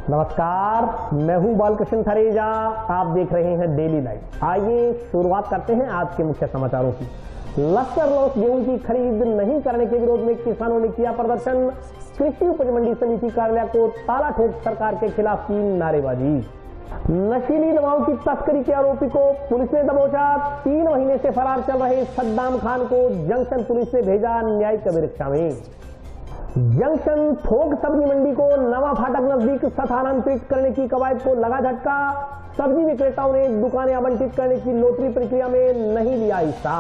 नमस्कार, मैं हूं बालकृष्ण थरेजा। आप देख रहे हैं डेली लाइव। आइए शुरुआत करते हैं आज के मुख्य समाचारों की। लश्कर लॉस गेहूं की खरीद नहीं करने के विरोध में किसानों ने किया प्रदर्शन। कृषि उपज मंडी समिति कार्यालय को ताला ठोक सरकार के खिलाफ की नारेबाजी। नशीली दवाओं की तस्करी के आरोपी को पुलिस ने दबोचा। 3 महीने से फरार चल रहे सद्दाम खान को जंक्शन पुलिस ने भेजा न्यायिक अभिरक्षा में। जंक्शन थोक सब्जी मंडी को नवा फाटक नजदीक स्थानांतरित करने की कवायद को लगा झटका। सब्जी विक्रेताओं ने दुकानें आवंटित करने की लोटरी प्रक्रिया में नहीं लिया हिस्सा।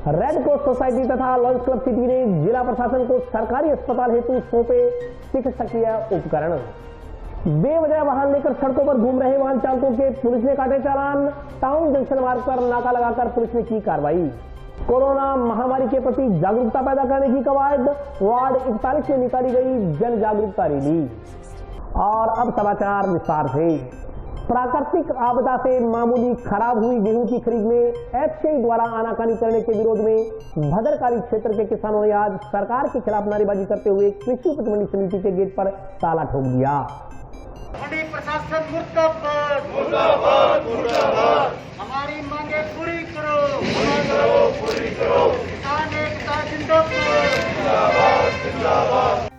रेड क्रॉस सोसाइटी तथा लॉन्स क्लब सिटी ने जिला प्रशासन को सरकारी अस्पताल हेतु सौंपे चिकित्सकीय उपकरण। बेवजह वाहन लेकर सड़कों पर घूम रहे वाहन चालकों के पुलिस ने काटे चालान। टाउन जंक्शन मार्ग पर नाका लगाकर पुलिस ने की कार्रवाई। कोरोना महामारी के प्रति जागरूकता पैदा करने की कवायद। वार्ड 41 में निकाली गई जन जागरूकता रैली। और अब समाचार विस्तार से। प्राकृतिक आपदा से मामूली खराब हुई गेहूं की खरीद में एफसीआई द्वारा आनाकानी करने के विरोध में भद्रकाली क्षेत्र के किसानों ने आज सरकार के खिलाफ नारेबाजी करते हुए कृषि उपज मंडी समिति के गेट पर ताला ठोक दिया। मंडी प्रशासन मुर्दाबाद, मुर्दाबाद, मुर्दाबाद। हमारी मांगे पूरी करो, पूरी करो। किसान एकता जिंदाबाद, जिंदाबाद, जिंदाबाद।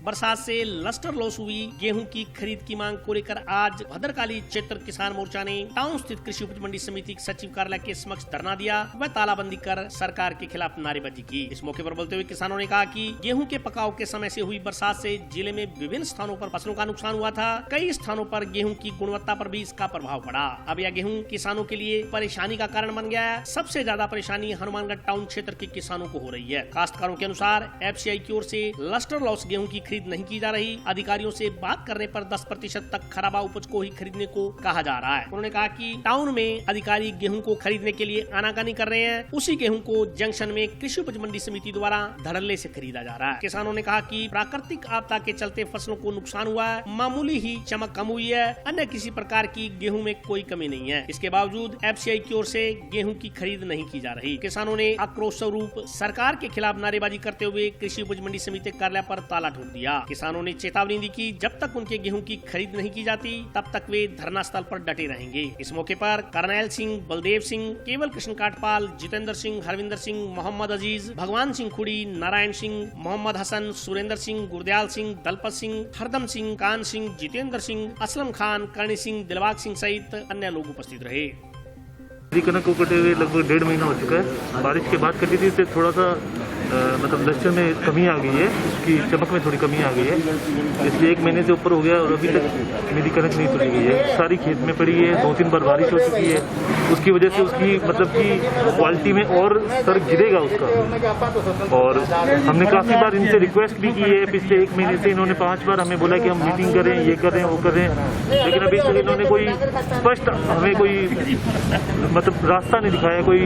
बरसात से लश्कर लॉस हुई गेहूं की खरीद की मांग को लेकर आज भद्रकाली क्षेत्र किसान मोर्चा ने टाउन स्थित कृषि उपज मंडी समिति सचिव कार्यालय के समक्ष धरना दिया व तालाबंदी कर सरकार के खिलाफ नारेबाजी की। इस मौके पर बोलते हुए किसानों ने कहा कि गेहूं के पकाव के समय से हुई बरसात से जिले में विभिन्न स्थानों पर फसलों का नुकसान हुआ था। कई स्थानों पर गेहूं की गुणवत्ता पर भी इसका प्रभाव पड़ा। अब यह गेहूं किसानों के लिए परेशानी का कारण बन गया है। सबसे ज्यादा परेशानी हनुमानगढ़ टाउन क्षेत्र के किसानों को हो रही है। काश्तकारों के अनुसार एफसीआई की ओर से लश्कर लॉस गेहूं की नहीं की जा रही। अधिकारियों से बात करने पर 10% तक खराबा उपज को ही खरीदने को कहा जा रहा है। उन्होंने कहा कि टाउन में अधिकारी गेहूं को खरीदने के लिए आनाकानी कर रहे हैं। उसी गेहूं को जंक्शन में कृषि उपज मंडी समिति द्वारा धड़ल्ले से खरीदा जा रहा है। किसानों ने कहा कि प्राकृतिक आपदा के चलते फसलों को नुकसान हुआ है। मामूली ही चमक कम हुई है। अन्य किसी प्रकार की गेहूं में कोई कमी नहीं है। इसके बावजूद एफसीआई की ओर से गेहूं की खरीद नहीं की जा रही। किसानों ने आक्रोश स्वरूप सरकार के खिलाफ नारेबाजी करते हुए कृषि उपज मंडी समिति कार्यालय पर ताला ठोक दिया। किसानों ने चेतावनी दी कि जब तक उनके गेहूं की खरीद नहीं की जाती तब तक वे धरना स्थल पर डटे रहेंगे। इस मौके पर करनैल सिंह, बलदेव सिंह, केवल कृष्ण काटपाल, जितेंद्र सिंह, हरविंदर सिंह, मोहम्मद अजीज, भगवान सिंह खुड़ी, नारायण सिंह, मोहम्मद हसन, सुरेंद्र सिंह, गुरदयाल सिंह, दलपत सिंह, हरदम सिंह, कान सिंह, जितेंद्र सिंह, असलम खान, करणी सिंह, दिलबाग सिंह सहित अन्य लोग उपस्थित रहे। कनक को कटे हुए लगभग 1.5 महीना हो चुका है। बारिश के बाद कटी थी तो थोड़ा सा मतलब लश्कर में कमी आ गई है, उसकी चमक में थोड़ी कमी आ गई है, इसलिए 1 महीने से ऊपर हो गया और अभी तक मेरी कनक नहीं तुली गई है। सारी खेत में पड़ी है। 2-3 बार बारिश हो चुकी है, उसकी वजह से उसकी मतलब कि क्वालिटी में और स्तर गिरेगा उसका। और हमने काफ़ी बार इनसे रिक्वेस्ट भी की है। पिछले 1 महीने से इन्होंने 5 बार हमें बोला कि हम मीटिंग करें, ये करें, वो करें, लेकिन अभी तक इन्होंने कोई स्पष्ट हमें कोई मतलब रास्ता नहीं दिखाया, कोई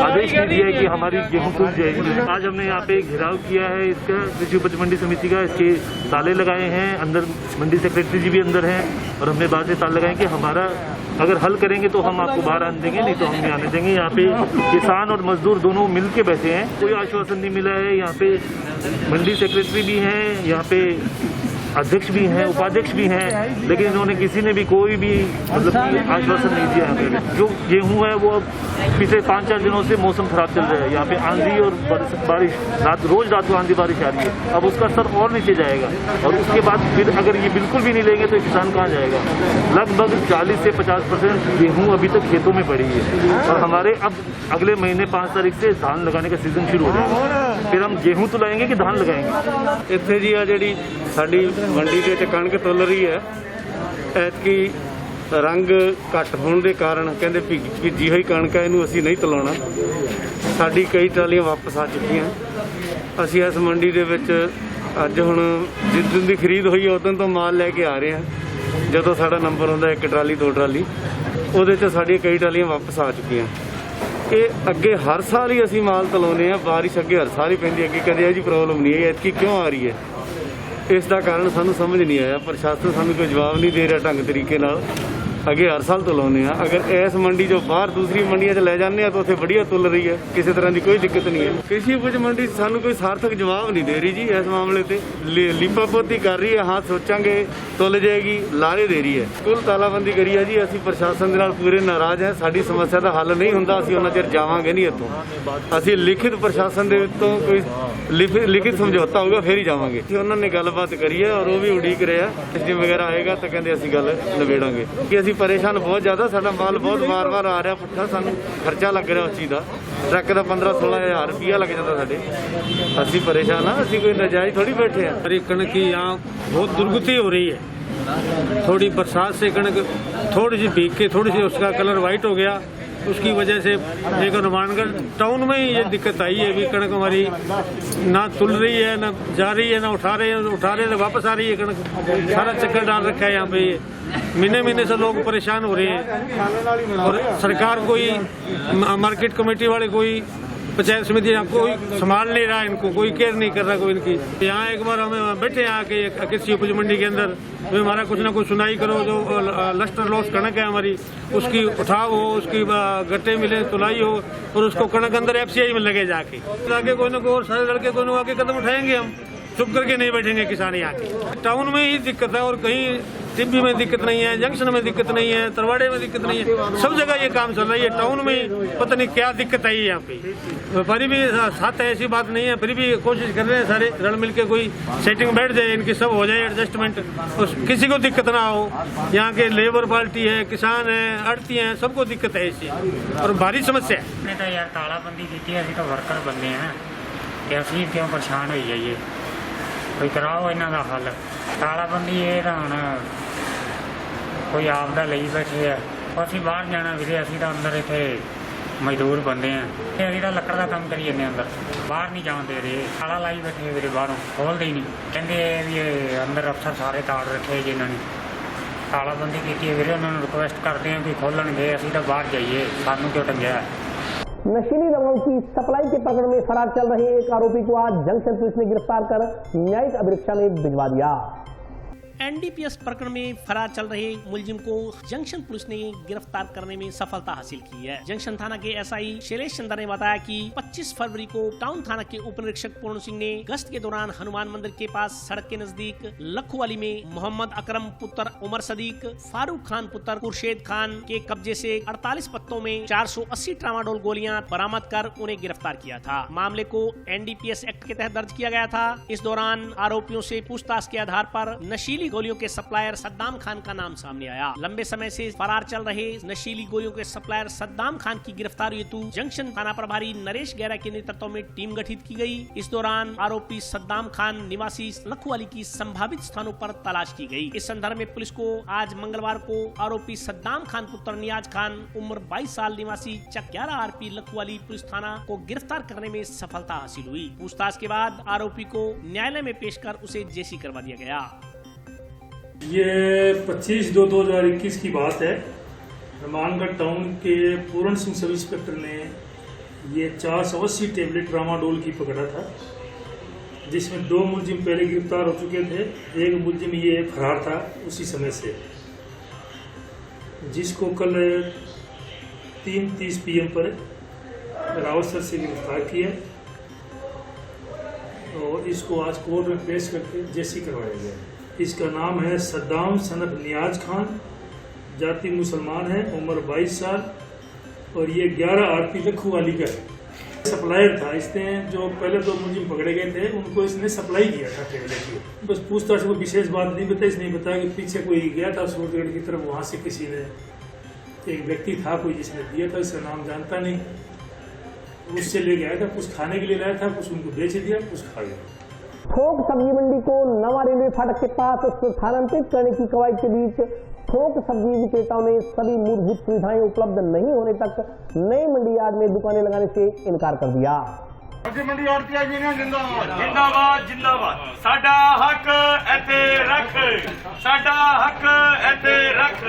आदेश नहीं दिया है कि हमारी गेहूं खुल जाएगी। आज हमने यहाँ पे घेराव किया है इसका कृषि उपज मंडी समिति का। इसके ताले लगाए हैं। अंदर मंडी सेक्रेटरी जी भी अंदर हैं और हमने बाहर से ताले लगाए कि हमारा अगर हल करेंगे तो हम आपको बाहर आने देंगे, नहीं तो हम नहीं आने देंगे। यहाँ पे किसान और मजदूर दोनों मिल के बैठे हैं। कोई आश्वासन नहीं मिला है। यहाँ पे मंडी सेक्रेटरी भी हैं, यहाँ पे अध्यक्ष भी हैं, उपाध्यक्ष भी हैं, लेकिन इन्होंने किसी ने भी कोई भी मतलब आश्वासन नहीं दिया हमें। जो गेहूं है वो अब पिछले 5-4 दिनों से मौसम खराब चल रहा है। यहाँ पे आंधी और बारिश रोज रात को आंधी बारिश आ रही है। अब उसका स्तर और नीचे जाएगा और उसके बाद फिर अगर ये बिल्कुल भी नहीं लेंगे तो किसान कहाँ जाएगा। लगभग 40 से 50% गेहूँ अभी तक खेतों में पड़ी है और हमारे अब अगले महीने 5 तारीख से धान लगाने का सीजन शुरू हो जाएगा। फिर हम गेहूँ तो लगाएंगे कि धान लगाएंगे। ਇੱਥੇ ਜੀ ਆ ਜਿਹੜੀ ਸਾਡੀ ਮੰਡੀ ਦੇ ਵਿੱਚ ਕਣਕ ਤੁੱਲ ਰਹੀ ਹੈ, ਐਤਕੀ ਰੰਗ ਘੱਟ ਹੋਣ ਦੇ ਕਾਰਨ ਕਹਿੰਦੇ ਭਿੱਜੀ ਹੋਈ ਕਣਕ ਹੈ, ਇਹਨੂੰ ਅਸੀਂ ਨਹੀਂ ਤੁਲਾਉਣਾ। ਸਾਡੀ ਕਈ ਟਰਾਲੀਆਂ ਵਾਪਸ ਆ ਚੁੱਕੀਆਂ। ਅਸੀਂ ਇਸ ਮੰਡੀ ਦੇ ਵਿੱਚ ਅੱਜ ਹੁਣ ਜਿਸ ਦਿਨ ਦੀ ਖਰੀਦ ਹੋਈ ਉਦੋਂ ਤੋਂ ਮਾਲ ਲੈ ਕੇ ਆ ਰਹੇ ਹਾਂ। ਜਦੋਂ ਸਾਡਾ ਨੰਬਰ ਹੁੰਦਾ 1 ਟਰਾਲੀ 2 ਟਰਾਲੀ, ਉਹਦੇ 'ਚ ਸਾਡੀਆਂ ਕਈ ਟਰਾਲੀਆਂ ਵਾਪਸ ਆ ਚੁੱਕੀਆਂ। ਇਹ ਅੱਗੇ ਹਰ ਸਾਲ ਹੀ ਅਸੀਂ ਮਾਲ ਤਲਾਉਂਦੇ ਹਾਂ। ਬਾਰਿਸ਼ ਅੱਗੇ ਹਰ ਸਾਲ ਹੀ ਪੈਂਦੀ, ਅੱਗੇ ਕਦੇ ਇਹ ਜੀ ਪ੍ਰੋਬਲਮ ਨਹੀਂ ਹੈ। ਐਤਕੀ ਕਿਉਂ ਆ ਰਹੀ ਹੈ ਇਸ ਦਾ ਕਾਰਨ ਸਾਨੂੰ ਸਮਝ ਨਹੀਂ ਆਇਆ। ਪ੍ਰਸ਼ਾਸਨ ਸਾਨੂੰ ਕੋਈ ਜਵਾਬ ਨਹੀਂ ਦੇ ਰਿਹਾ ਢੰਗ ਤਰੀਕੇ ਨਾਲ। ਅੱਗੇ ਹਰ ਸਾਲ ਤੁਲਾਉਂਦੇ ਆ। ਅਗਰ ਇਸ ਮੰਡੀ ਜੋ ਬਾਹਰ ਦੂਸਰੀ ਮੰਡੀਆਂ 'ਚ ਲੈ ਜਾਂਦੇ ਆ ਤਾਂ ਉੱਥੇ ਵਧੀਆ ਤੁਲ ਰਹੀ ਹੈ, ਕਿਸੇ ਤਰ੍ਹਾਂ ਦੀ ਕੋਈ ਦਿੱਕਤ ਨਹੀਂ ਹੈ। ਕ੍ਰਿਸ਼ੀ ਉਪਜ ਮੰਡੀ ਸਾਨੂੰ ਕੋਈ ਸਾਰਥਕ ਜਵਾਬ ਨਹੀਂ ਦੇ ਰਹੀ ਜੀ ਇਸ ਮਾਮਲੇ ਤੇ। ਲੀਪਾਪੋਤੀ ਕਰ ਰਹੀ ਹੈ, ਹਾਂ ਸੋਚਾਂਗੇ ਤੁਲ ਜਾਏਗੀ, ਲਾਰੇ ਦੇ ਰਹੀ ਹੈ। ਕੁੱਲ ਤਾਲਾਬੰਦੀ ਕਰੀ ਹੈ ਜੀ। ਅਸੀਂ ਪ੍ਰਸ਼ਾਸਨ ਦੇ ਨਾਲ ਪੂਰੇ ਨਾਰਾਜ਼ ਹਾਂ। ਸਾਡੀ ਸਮੱਸਿਆ ਦਾ ਹੱਲ ਨਹੀਂ ਹੁੰਦਾ, ਅਸੀਂ ਉਹਨਾਂ ਚਿਰ ਜਾਵਾਂਗੇ ਨਹੀਂ ਇੱਥੋਂ। ਅਸੀਂ ਲਿਖਿਤ ਪ੍ਰਸ਼ਾਸਨ ਦੇ ਉੱਤੋਂ ਕੋਈ ਲਿਖਿਤ ਸਮਝੌਤਾ ਹੋਊਗਾ ਫਿਰ ਹੀ ਜਾਵਾਂਗੇ। ਉਹਨਾਂ ਨੇ ਗੱਲਬਾਤ ਕਰੀ ਹੈ ਔਰ ਉਹ ਵੀ ਉਡੀਕ ਰਿਹਾ ਸਿਸਟਮ ਵਗੈਰਾ ਆਏਗਾ ਤਾਂ ਕਹਿੰਦੇ ਅਸੀਂ ਗੱਲ ਨਿਬੇੜਾਂਗੇ ਕਿ ਅਸੀਂ ਪਰੇਸ਼ਾਨ ਬਹੁਤ ਜ਼ਿਆਦਾ। ਸਾਡਾ ਮਾਲ ਬਹੁਤ ਵਾਰ-ਵਾਰ ਆ ਰਿਹਾ ਪੁੱਠਾ, ਸਾਨੂੰ ਖਰਚਾ ਲੱਗ ਰਿਹਾ ਉਸ ਚੀਜ਼ ਦਾ। ट्रक का 15-16 हज़ार रुपया लग जाता साढ़े। असं परेशान हाँ, असं कोई नजायज थोड़ी बैठे हैं। हमारी कणक की यहाँ बहुत दुर्गति हो रही है। थोड़ी बरसात से कणक थोड़ी सी भीग के थोड़ी सी उसका कलर वाइट हो गया, उसकी वजह से एक हनुमानगढ़ टाउन में ही ये दिक्कत आई है। अभी कणक हमारी ना तुल रही है, ना जा रही है, ना उठा रहे हैं तो वापस आ रही है कणक। सारा चक्कर डाल रखा है यहाँ पे। महीने महीने से लोग परेशान हो रहे हैं और सरकार कोई मार्केट कमेटी वाले कोई पंचायत समिति कोई संभाल नहीं रहा, इनको कोई केयर नहीं कर रहा कोई इनकी। यहाँ एक बार हमें बैठे यहाँ के कृषि उपज मंडी के अंदर, तो हमारा कुछ ना कुछ सुनाई करो। जो लस्टर लॉस कणक है हमारी, उसकी उठाव हो, उसकी गट्टे मिले, तुलाई हो और उसको कणक अंदर FCI में लगे जाके कोई ना कोई और सारे लड़के कोई ना आके कदम उठाएंगे। हम चुप करके नहीं बैठेंगे किसान यहाँ के। टाउन में ही दिक्कत है और कहीं टिब्बी में दिक्कत नहीं है, जंक्शन में दिक्कत नहीं है, तरवाड़े में दिक्कत नहीं है, सब जगह ये काम चल रहा है। ये टाउन में पता नहीं क्या दिक्कत आई है यहाँ पे। व्यापारी भी साथ है, ऐसी बात नहीं है, फिर भी कोशिश कर रहे हैं सारे रल मिल के कोई सेटिंग बैठ जाए, इनकी सब हो जाए एडजस्टमेंट, किसी को दिक्कत ना हो। यहाँ के लेबर पार्टी है, किसान है, आड़ती हैं, सबको दिक्कत है इससे और भारी समस्या है। तो यार तालाबंदी की अभी तो वर्कर बंदे हैं, असी क्यों परेशान हो जाइए, कोई कराओ इन्हों का हल। तालाबंदी ये तो हम कोई आपदा ले बैठे है, असी बाहर जाना वीरे, असी तो अंदर इतने मजदूर बंदे हैं, अभी तो लकड़ का काम करी जाने अंदर, बाहर नहीं जान दे रहे। ताला लाई बैठे वीरे, बाहरों खोलते ही नहीं, कहते भी अंदर अफसर सारे ताड़ रखे जिन्होंने तालाबंदी की वीरे। उन्होंने रिक्वेस्ट करते हैं कि खोलन गए, असी तो बाहर जाइए, सानू क्यों टंगया। नशीली दवाओं की सप्लाई के प्रकरण में फरार चल रहे एक आरोपी को आज जंक्शन पुलिस ने गिरफ्तार कर न्यायिक अभिरक्षा में भिजवा दिया। NDPS प्रकरण में फरार चल रहे मुलजिम को जंक्शन पुलिस ने गिरफ्तार करने में सफलता हासिल की है। जंक्शन थाना के SI शैलेश चंद्र ने बताया कि 25 फरवरी को टाउन थाना के उप निरीक्षक पूर्ण सिंह ने गश्त के दौरान हनुमान मंदिर के पास सड़क के नजदीक लखुवाली में मोहम्मद अकरम पुत्र उमर सदीक, फारूक खान पुत्र खुर्शेद खान के कब्जे से 48 पत्तों में 480 ट्रामाडोल गोलियां बरामद कर उन्हें गिरफ्तार किया था। मामले को NDPS एक्ट के तहत दर्ज किया गया था। इस दौरान आरोपियों से पूछताछ के आधार पर नशीली गोलियों के सप्लायर सद्दाम खान का नाम सामने आया। लंबे समय से फरार चल रहे नशीली गोलियों के सप्लायर सद्दाम खान की गिरफ्तारी हेतु जंक्शन थाना प्रभारी नरेश गैरा के नेतृत्व में टीम गठित की गई। इस दौरान आरोपी सद्दाम खान निवासी लखुवाली की संभावित स्थानों पर तलाश की गई। इस संदर्भ में पुलिस को आज मंगलवार को आरोपी सद्दाम खान पुत्र नियाज खान उम्र 22 साल निवासी चक 11 RP लखुवाली पुलिस थाना को गिरफ्तार करने में सफलता हासिल हुई। पूछताछ के बाद आरोपी को न्यायालय में पेश कर उसे जेसी करवा दिया गया। ये 25/2/2021 की बात है। हनुमानगढ़ टाउन के पूर्ण सिंह सब इंस्पेक्टर ने ये 480 टेबलेट ट्रामाडोल की पकड़ा था, जिसमें 2 मुलजिम पहले गिरफ्तार हो चुके थे, एक मुलजिम ये फरार था उसी समय से, जिसको कल 3:30 PM पर रावतसर से गिरफ्तार किया और इसको आज कोर्ट में पेश करके जेसी करवाया गया। इसका नाम है सद्दाम सनफ नियाज खान, जाति मुसलमान है, उम्र 22 साल और ये 11 RP लखुवाली का सप्लायर था। इसने जो पहले 2 मुलजिम पकड़े गए थे उनको इसने सप्लाई किया था टेबलेट की। बस पूछताछ कोई विशेष बात नहीं बताई, इसने बताया कि पीछे कोई गया था सूरतगढ़ की तरफ, वहाँ से किसी ने एक व्यक्ति था कोई जिसने दिया था, इसका नाम जानता नहीं, उससे ले गया था, कुछ खाने के लिए लाया था, कुछ उनको बेच दिया, कुछ खा गया। थोक सब्जी मंडी को नवा रेलवे फाटक के पास स्थानांतरित करने की कवायद के बीच थोक सब्जी विक्रेताओं ने सभी मूलभूत सुविधाएं उपलब्ध नहीं होने तक नए मंडी यार्ड में दुकानें लगाने से इनकार कर दिया। मंडी आड़तिया यूनियन जिंदाबाद जिंदाबाद जिंदाबाद। साडा हक इत्थे रख, साडा हक इत्थे रख।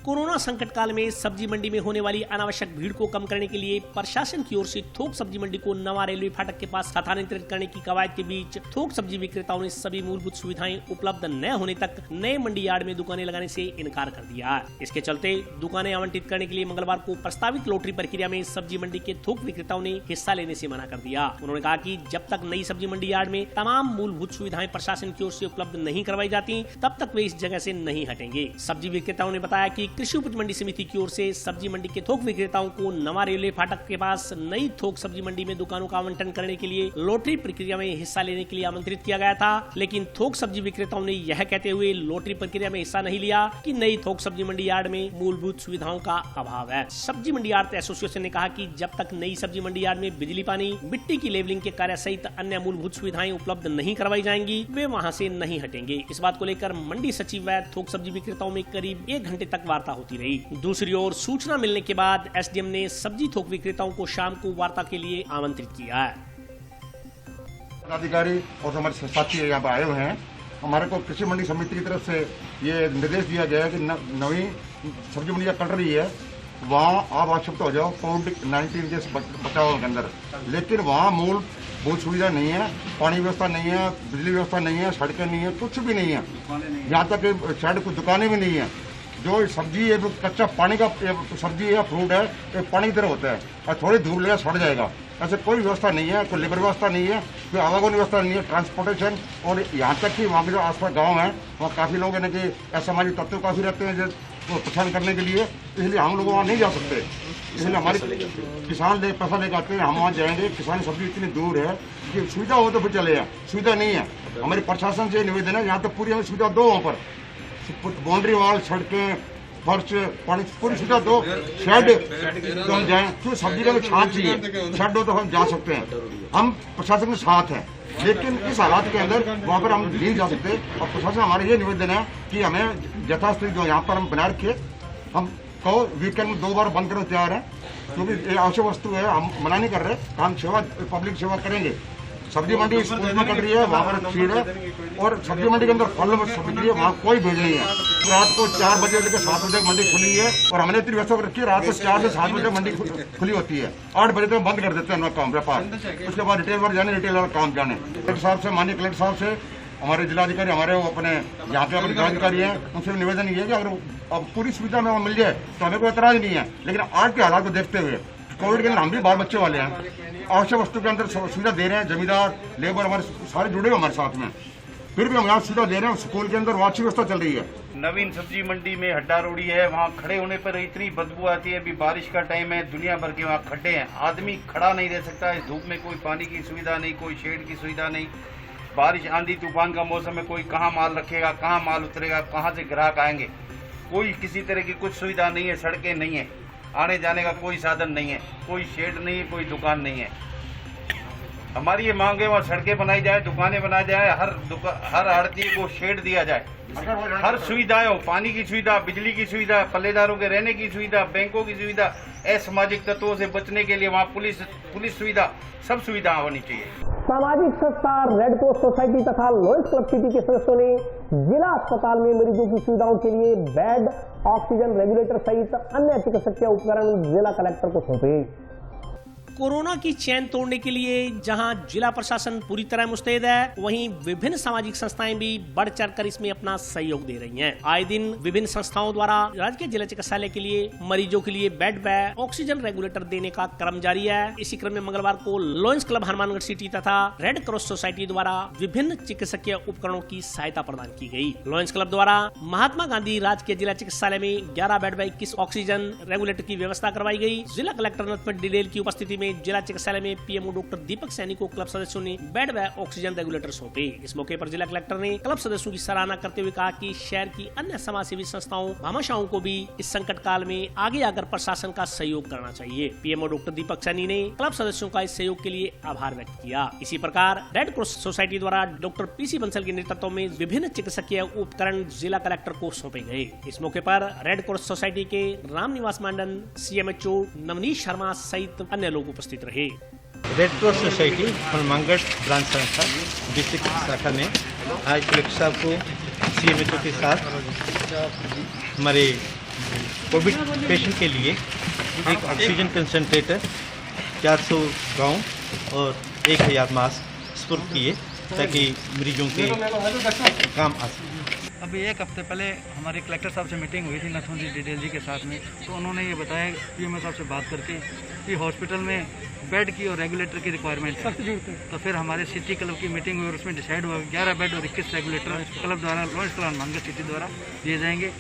कोरोना संकट काल में सब्जी मंडी में होने वाली अनावश्यक भीड़ को कम करने के लिए प्रशासन की ओर से थोक सब्जी मंडी को नवा रेलवे फाटक के पास स्थानांतरित करने की कवायद के बीच थोक सब्जी विक्रेताओं ने सभी मूलभूत सुविधाएं उपलब्ध न होने तक नए मंडी यार्ड में दुकानें लगाने से इनकार कर दिया। इसके चलते दुकानें आवंटित करने के लिए मंगलवार को प्रस्तावित लॉटरी प्रक्रिया में सब्जी मंडी के थोक विक्रेताओं ने हिस्सा लेने से मना कर दिया। उन्होंने कहा कि जब तक नई सब्जी मंडी यार्ड में तमाम मूलभूत सुविधाएं प्रशासन की ओर से उपलब्ध नहीं करवाई जाती तब तक वे इस जगह से नहीं हटेंगे। सब्जी विक्रेताओं ने बताया कि कृषि उपज मंडी समिति की ओर से सब्जी मंडी के थोक विक्रेताओं को नवा रेलवे फाटक के पास नई थोक सब्जी मंडी में दुकानों का आवंटन करने के लिए लॉटरी प्रक्रिया में हिस्सा लेने के लिए आमंत्रित किया गया था, लेकिन थोक सब्जी विक्रेताओं ने यह कहते हुए लॉटरी प्रक्रिया में हिस्सा नहीं लिया कि नई थोक सब्जी मंडी यार्ड में मूलभूत सुविधाओं का अभाव है। सब्जी मंडी यार्ड एसोसिएशन ने कहा कि जब तक नई सब्जी मंडी यार्ड में बिजली, पानी, मिट्टी की लेवलिंग के कार्य सहित अन्य मूलभूत सुविधाएं उपलब्ध नहीं करवाई जाएंगी वे वहां से नहीं हटेंगे। इस बात को लेकर मंडी सचिव व थोक सब्जी विक्रेताओं में करीब 1 घंटे तक वार्ता होती रही। दूसरी ओर सूचना मिलने के बाद एसडीएम ने सब्जी थोक विक्रेताओं को शाम को वार्ता के लिए आमंत्रित किया है। अधिकारी और हमारे साथी यहाँ पे आए हुए हैं। हमारे को कृषि मंडी समिति की तरफ से ये निर्देश दिया गया है कि नवी सब्जी मंडी चल रही है वहाँ आप आवश्यकता हो जाओ कोविड-19 जैसे बचाव के अंदर, लेकिन वहाँ मूलभूत सुविधा नहीं है, पानी व्यवस्था नहीं है, बिजली व्यवस्था नहीं है, सड़कें नहीं है, कुछ भी नहीं है। यहाँ तक शायद कुछ दुकानें भी नहीं है। जो सब्जी है कच्चा पानी का सब्जी है, फ्रूट है, ये पानी की तरह होता है और थोड़ी दूर ले सड़ जाएगा। ऐसे कोई व्यवस्था नहीं है, कोई लेबर व्यवस्था नहीं है, कोई आवागमन व्यवस्था नहीं है, ट्रांसपोर्टेशन। और यहाँ तक कि वहाँ के जो आसपास गाँव है वहाँ काफ़ी लोग यानी कि असामाजिक तत्व काफ़ी रहते हैं जो परेशान करने के लिए, इसलिए हम लोग वहाँ नहीं जा सकते। इसलिए हमारे किसान पैसा लेकर आते हैं, हम वहाँ जाएंगे। किसान सब्जी इतनी दूर है कि सुविधा हो तो फिर चले जाए, सुविधा नहीं है। हमारे प्रशासन से निवेदन है यहाँ तक पूरी हमें सुविधा दो, वहाँ पर बाउंड्री वॉल, सड़कें, फर्श, पानी पूरी सुविधा दो, शेड तो हम जाएं। क्यों सब्जी का छाछ चाहिए, शेड हो तो हम जा सकते हैं। हम प्रशासन के साथ हैं, लेकिन इस हालात के अंदर वहाँ पर हम नहीं जा सकते। और प्रशासन हमारा ये निवेदन है कि हमें यथास्थिति जो यहाँ पर हम बना रखिए, हम कहो वीकेंड में 2 बार बंद करने तैयार है, क्योंकि ये आवश्यक वस्तु है, हम मना नहीं कर रहे। हम सेवा, पब्लिक सेवा करेंगे। सब्जी मंडी स्कूल में कट रही है, वहाँ पर भीड़ है, और सब्जी मंडी के अंदर फल बिक रही है, वहाँ कोई भीड़ नहीं है। रात को 4 बजे लेकर 7 बजे मंडी खुली है और हमने इतनी व्यवस्था रखी है, रात को 4 से 7 बजे मंडी खुली होती है। 8 बजे तक बंद कर देते हैं काम व्यापार। उसके बाद रिटेल वाले जाने, रिटेल वाला काम जाने। कलेक्टर साहब से, माननीय कलेक्टर साहब से, हमारे जिलाधिकारी, हमारे अपने यहाँ पे अपने जिलाधिकारी हैं, उनसे निवेदन ये है कि अगर अब पूरी सुविधा में मिल जाए तो हमें कोई एतराज नहीं है। लेकिन आज के हालात को देखते हुए कोविड के अंदर हम भी बाल बच्चे वाले हैं, आवश्यक वस्तु के अंदर सुविधा दे रहे हैं। जमींदार, लेबर हमारे सारे जुड़े हुए हमारे साथ में, फिर भी हम यहाँ सुविधा दे रहे हैं। स्कूल के अंदर अच्छी व्यवस्था चल रही है। नवीन सब्जी मंडी में हड्डा रोड़ी है, वहाँ खड़े होने पर इतनी बदबू आती है। अभी बारिश का टाइम है, दुनिया भर के वहाँ खड्डे हैं, आदमी खड़ा नहीं रह सकता इस धूप में। कोई पानी की सुविधा नहीं, कोई शेड की सुविधा नहीं। बारिश, आंधी तूफान का मौसम है, कोई कहाँ माल रखेगा, कहाँ माल उतरेगा, कहाँ से ग्राहक आएंगे, कोई किसी तरह की कुछ सुविधा नहीं है। सड़कें नहीं है, आने जाने का कोई साधन नहीं है, कोई शेड नहीं है, कोई दुकान नहीं है। हमारी ये मांग है वहाँ सड़कें बनाई जाए, दुकानें बनाई जाए, हर आड़ती को शेड दिया जाए, हर सुविधाएं हो, पानी की सुविधा, बिजली की सुविधा, पल्लेदारों के रहने की सुविधा, बैंकों की सुविधा, असामाजिक तत्वों से बचने के लिए वहाँ पुलिस सुविधा, सब सुविधा होनी चाहिए। सामाजिक संस्था रेड क्रॉस सोसाइटी तथा लॉयंस क्लब सिटी के सदस्यों ने जिला अस्पताल में मरीजों की सुविधाओं के लिए बेड, ऑक्सीजन रेगुलेटर सहित अन्य चिकित्सकीय उपकरण जिला कलेक्टर को सौंपे। कोरोना की चैन तोड़ने के लिए जहां जिला प्रशासन पूरी तरह मुस्तैद है, वहीं विभिन्न सामाजिक संस्थाएं भी बढ़ चढ़कर इसमें अपना सहयोग दे रही हैं। आए दिन विभिन्न संस्थाओं द्वारा राजकीय जिला चिकित्सालय के लिए मरीजों के लिए बेड व ऑक्सीजन रेगुलेटर देने का क्रम जारी है। इसी क्रम में मंगलवार को लॉयंस क्लब हनुमानगढ़ सिटी तथा रेड क्रॉस सोसाइटी द्वारा विभिन्न चिकित्सकीय उपकरणों की सहायता प्रदान की गयी। लॉयंस क्लब द्वारा महात्मा गांधी राजकीय जिला चिकित्सालय में 11 बेड व 21 ऑक्सीजन रेगुलेटर की व्यवस्था करवाई गयी। जिला कलेक्टर नथमत डिडेल की उपस्थिति में जिला चिकित्सालय में पीएमओ डॉक्टर दीपक सैनी को क्लब सदस्यों ने बेड व ऑक्सीजन रेगुलेटर सौंपे। इस मौके पर जिला कलेक्टर ने क्लब सदस्यों की सराहना करते हुए कहा कि शहर की अन्य समाजसेवी संस्थाओं, भामाशाहों को भी इस संकट काल में आगे आकर प्रशासन का सहयोग करना चाहिए। पीएमओ डॉक्टर दीपक सैनी ने क्लब सदस्यों का इस सहयोग के लिए आभार व्यक्त किया। इसी प्रकार रेड क्रॉस सोसाइटी द्वारा डॉक्टर पीसी बंसल के नेतृत्व में विभिन्न चिकित्सकीय उपकरण जिला कलेक्टर को सौंपे गए। इस मौके पर रेड क्रॉस सोसाइटी के राम निवास मंडन, सीएमएचओ नवनीत शर्मा सहित अन्य लोग उपस्थित रहे। Red cross society Hanumangarh branch संस्था डिस्ट्रिक्ट शाखा ने आज कलेक्टर साहब को सीएमएचओ के साथ हमारे कोविड पेशेंट के लिए एक ऑक्सीजन कंसंट्रेटर, 400 गाउन और 1000 मास्क स्पुर्द किए ताकि मरीजों के काम आ सके। अभी एक हफ्ते पहले हमारे कलेक्टर साहब से मीटिंग हुई थी नथुन डिटेल जी के साथ में, तो उन्होंने ये बताया पीएमओ साहब से बात करके कि हॉस्पिटल में बेड की और रेगुलेटर की रिक्वायरमेंट है। तो फिर हमारे सिटी क्लब की मीटिंग हुई और उसमें डिसाइड हुआ 11 बेड और 21 रेगुलेटर क्लब द्वारा लॉन्च प्लान मानकर सिटी द्वारा दिए जाएंगे।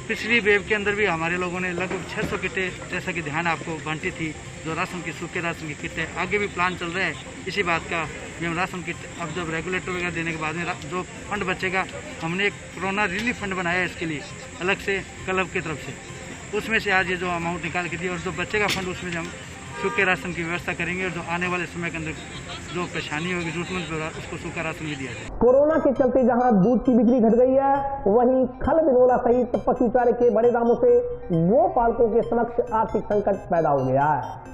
पिछली वेव के अंदर भी हमारे लोगों ने लगभग 600 किटें जैसा कि ध्यान आपको बांटी थी, जो राशन की सूखे राशन की किट है। आगे भी प्लान चल रहा है इसी बात का भी हम राशन किट अब जब रेगुलेटर वगैरह देने के बाद में जो फंड बचेगा, हमने एक कोरोना रिलीफ फंड बनाया है इसके लिए अलग से क्लब की तरफ से, उसमें से आज ये जो अमाउंट निकाल के दिया और जो बचेगा फंड उसमें हम सूखे राशन की व्यवस्था करेंगे और जो आने वाले समय के अंदर जो परेशानी होगी जरूरतमंद होगा उसको सूखा राशन भी दिया जाए। कोरोना के चलते जहां दूध की बिक्री घट गई है, वहीं खल बिनोला सहित पशु चारे के बड़े दामों से गोपालकों के समक्ष आर्थिक संकट पैदा हो गया है।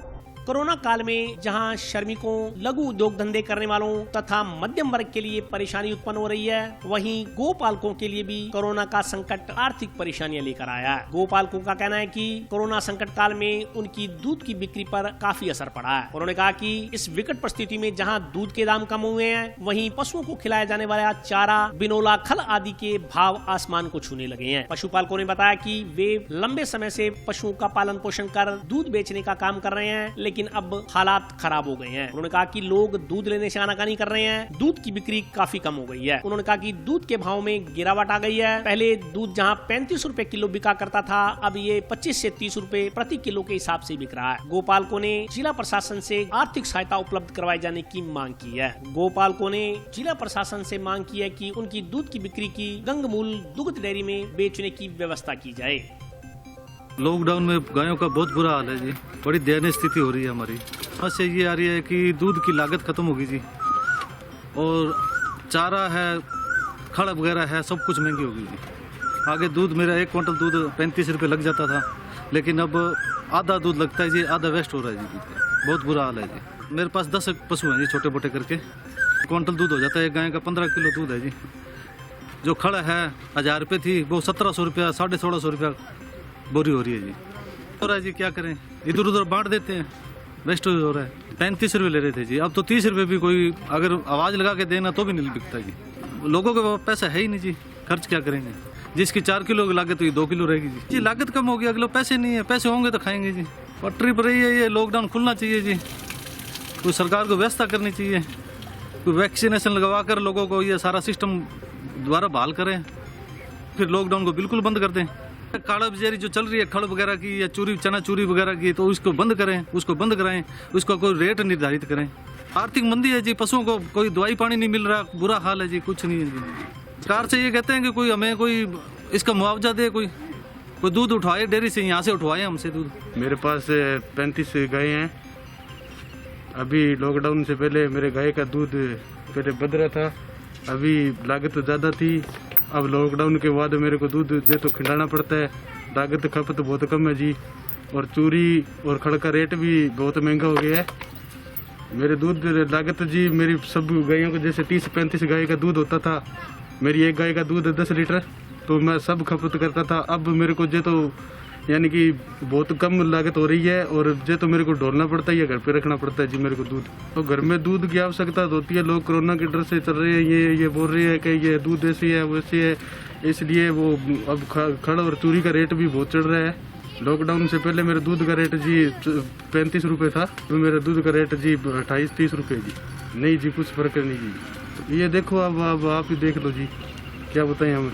कोरोना काल में जहां श्रमिकों, लघु उद्योग धंधे करने वालों तथा मध्यम वर्ग के लिए परेशानी उत्पन्न हो रही है, वहीं गोपालकों के लिए भी कोरोना का संकट आर्थिक परेशानियां लेकर आया है। गोपालकों का कहना है कि कोरोना संकट काल में उनकी दूध की बिक्री पर काफी असर पड़ा है। उन्होंने कहा कि इस विकट परिस्थिति में जहाँ दूध के दाम कम हुए हैं, वहीं पशुओं को खिलाया जाने वाला चारा, बिनोला, खल आदि के भाव आसमान को छूने लगे हैं। पशुपालकों ने बताया कि वे लंबे समय से पशुओं का पालन पोषण कर दूध बेचने का काम कर रहे हैं, लेकिन अब हालात खराब हो गए हैं। उन्होंने कहा कि लोग दूध लेने से आनाकानी कर रहे हैं, दूध की बिक्री काफी कम हो गई है। उन्होंने कहा कि दूध के भाव में गिरावट आ गई है। पहले दूध जहां 35 रुपए किलो बिका करता था, अब ये 25 से 30 रुपए प्रति किलो के हिसाब से बिक रहा है। गोपालकों ने जिला प्रशासन से आर्थिक सहायता उपलब्ध करवाए जाने की मांग की है। गोपालकों ने जिला प्रशासन से मांग की है कि उनकी दूध की बिक्री की गंगमूल दुग्ध डेयरी में बेचने की व्यवस्था की जाए। लॉकडाउन में गायों का बहुत बुरा हाल है जी, बड़ी दयनीय स्थिति हो रही है हमारी। समस्या ये आ रही है कि दूध की लागत खत्म होगी जी, और चारा है, खड़ वगैरह है, सब कुछ महंगी होगी जी। आगे दूध मेरा 1 क्विंटल दूध 35 रुपये लग जाता था, लेकिन अब आधा दूध लगता है जी, आधा वेस्ट हो रहा है जी दूध का। बहुत बुरा हाल है जी। मेरे पास 10 पशु हैं जी, छोटे मोटे करके क्विंटल दूध हो जाता है। गाय का 15 किलो दूध है जी। जो खड़ है 1000 रुपये थी, वो 1700 रुपया, 1650 रुपया बोरी हो रही है जी। हो रहा है जी, क्या करें, इधर उधर बांट देते हैं, वेस्ट हो रहा है। 35 रुपये ले रहे थे जी, अब तो 30 रुपये भी कोई अगर आवाज़ लगा के देना तो भी नहीं बिकता जी। लोगों के पास पैसा है ही नहीं जी, खर्च क्या करेंगे। जिसकी 4 किलो की लागत हुई 2 किलो रहेगी जी। लागत कम होगी, अगले पैसे नहीं है, पैसे होंगे तो खाएंगे जी। पटरी पर रही है ये, लॉकडाउन खुलना चाहिए जी। कोई सरकार को व्यवस्था करनी चाहिए, कोई वैक्सीनेशन लगवा कर लोगों को ये सारा सिस्टम दोबारा बहाल करें, फिर लॉकडाउन को बिल्कुल बंद कर दें। काला बाजारी जो चल रही है खड़ वगैरह की या चूरी, चना चूरी वगैरह की, तो उसको बंद करें, उसको बंद कराएं, उसका कोई रेट निर्धारित करें। आर्थिक मंदी है जी, पशुओं को कोई दवाई पानी नहीं मिल रहा, बुरा हाल है जी, कुछ नहीं है जी। सरकार से ये कहते हैं कि कोई हमें कोई इसका मुआवजा दे, कोई दूध उठवाए डेयरी से, यहाँ से उठवाए हमसे दूध। मेरे पास 35 गाय हैं। अभी लॉकडाउन से पहले मेरे गाय का दूध पहले बद रहा था, अभी लागत ज़्यादा थी। अब लॉकडाउन के बाद मेरे को दूध जो तो खिलाना पड़ता है, लागत खपत बहुत कम है जी, और चूरी और खड़ का रेट भी बहुत महंगा हो गया है। मेरे दूध लागत जी, मेरी सब गायों को जैसे 30-35 गाय का दूध होता था, मेरी एक गाय का दूध 10 लीटर, तो मैं सब खपत करता था। अब मेरे को जो तो यानी कि बहुत कम लागत हो रही है, और जो तो मेरे को ढोलना पड़ता है या घर पे रखना पड़ता है जी मेरे को दूध। तो घर में दूध की आवश्यकता होती है, लोग कोरोना के डर से चल रहे हैं, ये बोल रहे हैं कि ये दूध ऐसी है वैसी है, इसलिए वो अब खड़ और चूरी का रेट भी बहुत चढ़ रहा है। लॉकडाउन से पहले मेरे दूध का रेट जी 35 रुपये था, तो मेरा दूध का रेट जी 28-30 रुपये जी। नहीं जी, कुछ फर्क नहीं जी। ये देखो अब आप ही देख लो जी, क्या बताएं हमें।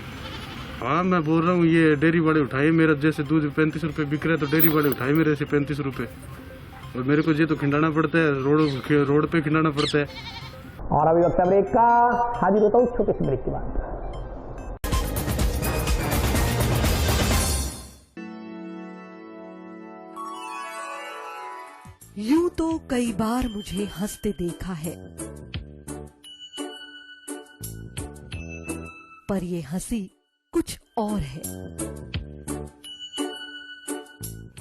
हाँ, मैं बोल रहा हूँ, ये डेयरी वाले उठाए मेरा, जैसे दूध 35 रुपये बिक रहा है तो डेयरी वाले उठाए मेरे से 35 रुपये, और मेरे को ये तो खिंडाना पड़ता है, रोड पे खिंडाना पड़ता है। और अभी वक्त ब्रेक का, हाजिर होता हूँ छोटे से ब्रेक के बाद। यूं तो कई बार मुझे हंसते देखा है, पर ये हंसी कुछ और है।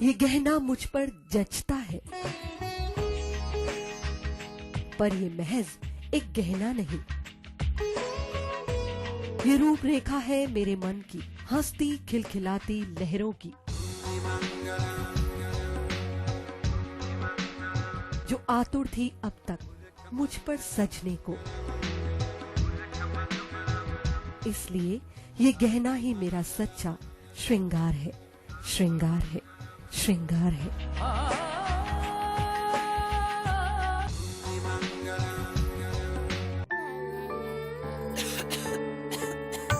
ये गहना मुझ पर जचता है, पर ये महज एक गहना नहीं, ये रूपरेखा है मेरे मन की। हंसती खिलखिलाती लहरों की, जो आतुर थी अब तक मुझ पर सजने को। इसलिए ये गहना ही मेरा सच्चा श्रृंगार है, श्रृंगार है, श्रृंगार है।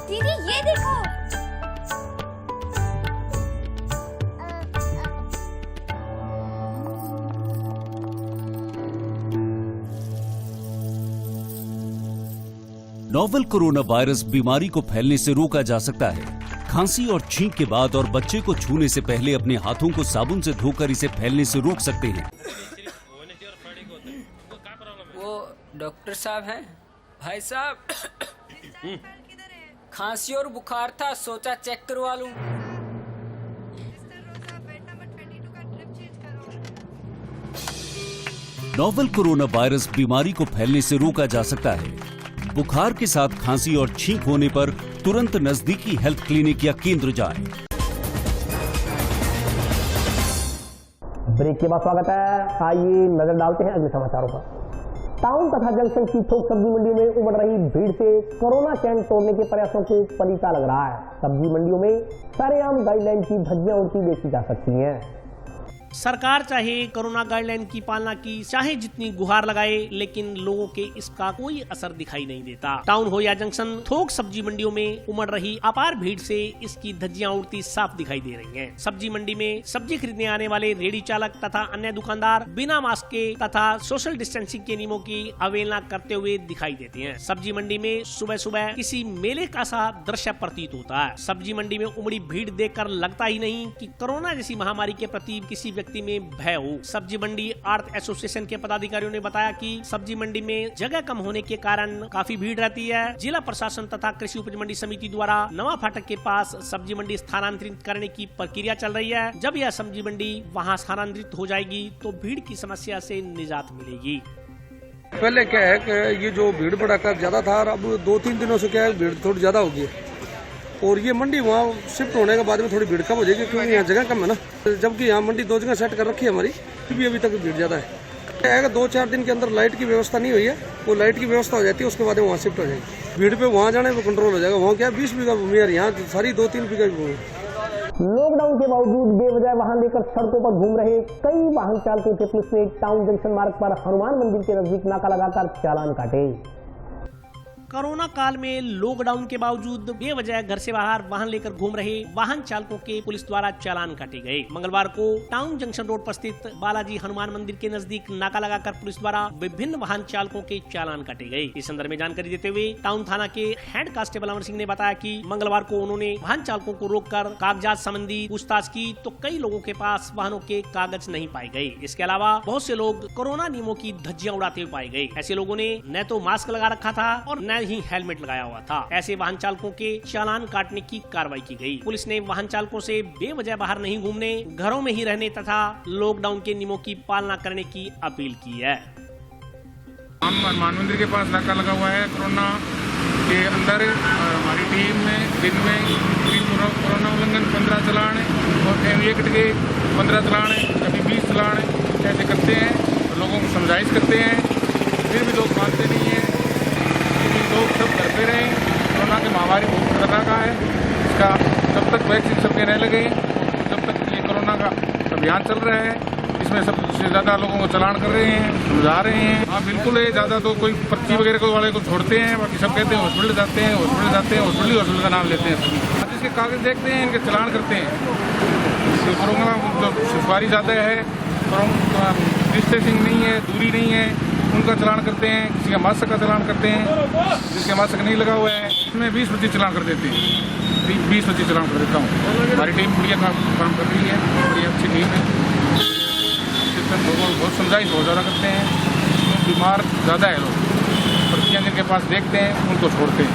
दीदी ये देखो, नोवेल कोरोना वायरस बीमारी को फैलने से रोका जा सकता है। खांसी और छींक के बाद और बच्चे को छूने से पहले अपने हाथों को साबुन से धोकर इसे फैलने से रोक सकते हैं। वो डॉक्टर साहब हैं? भाई साहब खांसी और बुखार था, सोचा चेक करवा लूं। नोवेल कोरोना वायरस बीमारी को फैलने से रोका जा सकता है। बुखार के साथ खांसी और छींक होने पर तुरंत नजदीकी हेल्थ क्लिनिक या केंद्र जाएं। ब्रेक के बाद स्वागत है। आइए नजर डालते हैं अगले समाचारों पर। टाउन तथा जंक्शन की थोक सब्जी मंडियों में उमड़ रही भीड़ से कोरोना चैन तोड़ने के प्रयासों को पलीता लग रहा है। सब्जी मंडियों में सरेआम गाइडलाइन की धज्जियां उड़ती देखी जा सकती हैं। सरकार चाहे कोरोना गाइडलाइन की पालना की, चाहे जितनी गुहार लगाए, लेकिन लोगों के इसका कोई असर दिखाई नहीं देता। टाउन हो या जंक्शन, थोक सब्जी मंडियों में उमड़ रही अपार भीड़ से इसकी धज्जियां उड़ती साफ दिखाई दे रही हैं। सब्जी मंडी में सब्जी खरीदने आने वाले रेडी चालक तथा अन्य दुकानदार बिना मास्क के तथा सोशल डिस्टेंसिंग के नियमों की अवहेलना करते हुए दिखाई देते हैं। सब्जी मंडी में सुबह सुबह किसी मेले का सा दृश्य प्रतीत होता है। सब्जी मंडी में उमड़ी भीड़ देखकर लगता ही नहीं कि कोरोना जैसी महामारी के प्रति किसी व्यक्ति में भय हो। सब्जी मंडी आड़त एसोसिएशन के पदाधिकारियों ने बताया कि सब्जी मंडी में जगह कम होने के कारण काफी भीड़ रहती है। जिला प्रशासन तथा कृषि उपज मंडी समिति द्वारा नवा फाटक के पास सब्जी मंडी स्थानांतरित करने की प्रक्रिया चल रही है। जब यह सब्जी मंडी वहां स्थानांतरित हो जाएगी तो भीड़ की समस्या से निजात मिलेगी। पहले क्या है कि ये जो भीड़ भड़का ज्यादा था, अब 2-3 दिनों से क्या है भीड़ थोड़ी ज्यादा होगी। और ये मंडी वहाँ शिफ्ट होने के बाद में थोड़ी भीड़ कम हो जाएगी, क्योंकि यहाँ जगह कम है ना। जबकि यहाँ मंडी 2 जगह सेट कर रखी है हमारी, फिर भी अभी तक भीड़ ज्यादा है। 2-4 दिन के अंदर लाइट की व्यवस्था नहीं हुई है, वो लाइट की व्यवस्था हो जाती है, उसके बाद वहाँ शिफ्ट हो जाएगी। भीड़ पे वहाँ जाने पर कंट्रोल हो जाएगा। वहाँ क्या 20 बीघा भूमि है, यहाँ सारी 2-3 बीघा भूमि। लॉकडाउन के बावजूद बेवजह वाहन लेकर सड़कों पर घूम रहे कई वाहन चालकों के पुलिस ने टाउन जंक्शन मार्ग पर हनुमान मंदिर के नजदीक नाका लगाकर चालान काटे। कोरोना काल में लॉकडाउन के बावजूद बेवजह घर से बाहर वाहन लेकर घूम रहे वाहन चालकों के पुलिस द्वारा चालान काटे गए। मंगलवार को टाउन जंक्शन रोड पर स्थित बालाजी हनुमान मंदिर के नजदीक नाका लगाकर पुलिस द्वारा विभिन्न वाहन चालकों के चालान काटे गए। इस संदर्भ में जानकारी देते हुए टाउन थाना के हेड कांस्टेबल अमर सिंह ने बताया कि मंगलवार को उन्होंने वाहन चालकों को रोककर कागजात संबंधी पूछताछ की तो कई लोगों के पास वाहनों के कागज नहीं पाए गए। इसके अलावा बहुत से लोग कोरोना नियमों की धज्जियां उड़ाते हुए पाए गए। ऐसे लोगों ने न तो मास्क लगा रखा था और न ही हेलमेट लगाया हुआ था। ऐसे वाहन चालकों के चालान काटने की कार्रवाई की गई। पुलिस ने वाहन चालकों से बेवजह बाहर नहीं घूमने, घरों में ही रहने तथा लॉकडाउन के नियमों की पालना करने की अपील की है। हनुमान मंदिर के पास नाका लगा हुआ है। कोरोना के अंदर हमारी टीम में दिन में कोरोना उल्लंघन 15 चलान और एक्ट के 15 चलान, कभी 20 चलान ऐसे करते हैं। तो लोगों को समझाइश करते हैं, फिर भी लोग मानते नहीं है। लोग सब घर पे रहें। कोरोना की महामारी बहुत खतरनाक है। इसका जब तक वैक्सीन सबके नहीं लगे, जब तक ये कोरोना का अभियान चल रहा है, इसमें सबसे ज़्यादा लोगों को चालान कर रहे हैं, समझा रहे हैं। हाँ बिल्कुल है, ज़्यादा तो कोई पर्ची वगैरह को वाले को छोड़ते हैं, बाकी सब कहते हैं हॉस्पिटल जाते हैं, हॉस्पिटल का नाम लेते हैं। जिसके कागज देखते हैं इनके चालान करते हैं। तो कोरोना जो सिफारिश ज़्यादा है, डिस्टेंसिंग नहीं है, दूरी नहीं है, उनका चालान करते हैं। किसी का मास्क का चालान करते हैं, जिसके मास्क नहीं लगा हुआ है उसमें 20% चालान कर देते हैं। 20% चालान कर देता हूँ। हमारी टीम बढ़िया काम कर रही है, बड़ी अच्छी टीम है। लोगों को बहुत समझाइश बहुत ज़्यादा करते हैं। बीमार ज़्यादा है लोग, पर्चियाँ जिनके पास देखते हैं उनको छोड़ते हैं।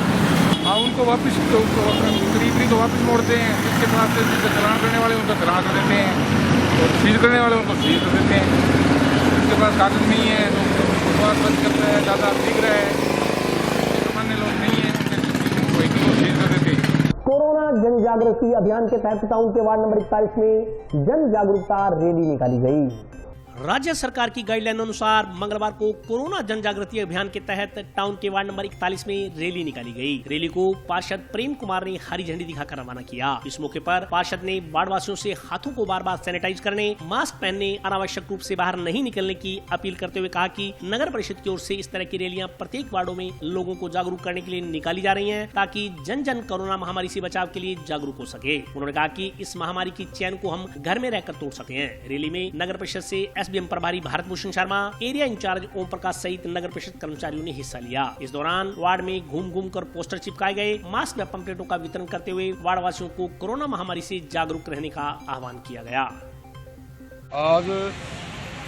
हाँ उनको वापस करीब तो वापस मोड़ते हैं। जिसके पास चालान करने वाले उनका चालान कर देते हैं और सीज करने वाले उनको सीज कर देते हैं। जिसके पास कागज नहीं है तो उपवास बंद करता है, ज़्यादा भीग रहा है, सामान्य लोग नहीं है, कोई सीज कर देते हैं। कोरोना जंग जन जागृति अभियान के तहत टाउन के वार्ड नंबर 41 में जन जागरूकता रैली निकाली गई। राज्य सरकार की गाइडलाइन अनुसार मंगलवार को कोरोना जन जागृति अभियान के तहत टाउन के वार्ड नंबर 41 में रैली निकाली गई। रैली को पार्षद प्रेम कुमार ने हरी झंडी दिखाकर रवाना किया। इस मौके पर पार्षद ने वार्ड वासियों से हाथों को बार बार सैनिटाइज करने, मास्क पहनने, अनावश्यक रूप से बाहर नहीं निकलने की अपील करते हुए कहा कि नगर परिषद की ओर से इस तरह की रैलियां प्रत्येक वार्डो में लोगों को जागरूक करने के लिए निकाली जा रही है, ताकि जन जन कोरोना महामारी से बचाव के लिए जागरूक हो सके। उन्होंने कहा कि इस महामारी की चैन को हम घर में रहकर तोड़ सकते हैं। रैली में नगर परिषद से एसडीएम प्रभारी भारत भूषण शर्मा, एरिया इंचार्ज ओम प्रकाश सहित नगर परिषद कर्मचारियों ने हिस्सा लिया। इस दौरान वार्ड में घूम घूम कर पोस्टर चिपकाए गए, मास्क व पंपलेटों का वितरण करते हुए वार्ड वासियों को कोरोना महामारी से जागरूक रहने का आह्वान किया गया। आज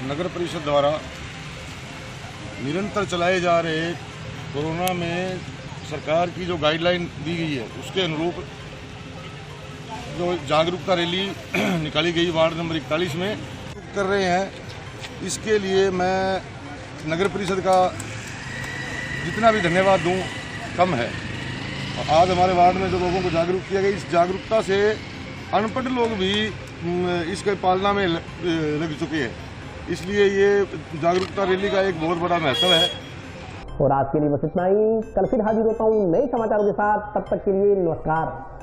नगर परिषद द्वारा निरंतर चलाए जा रहे कोरोना में सरकार की जो गाइडलाइन दी गई है उसके अनुरूप जो जागरूकता रैली निकाली गई वार्ड नंबर 41 में कर रहे हैं। इसके लिए मैं नगर परिषद का जितना भी धन्यवाद दूं कम है। आज हमारे वार्ड में जो लोगों को जागरूक किया गया, इस जागरूकता से अनपढ़ लोग भी इसके पालना में लग चुके हैं। इसलिए ये जागरूकता रैली का एक बहुत बड़ा महत्व है। और आज के लिए बस इतना ही। कल फिर हाजिर होता हूँ नए समाचारों के साथ। तब तक के लिए नमस्कार।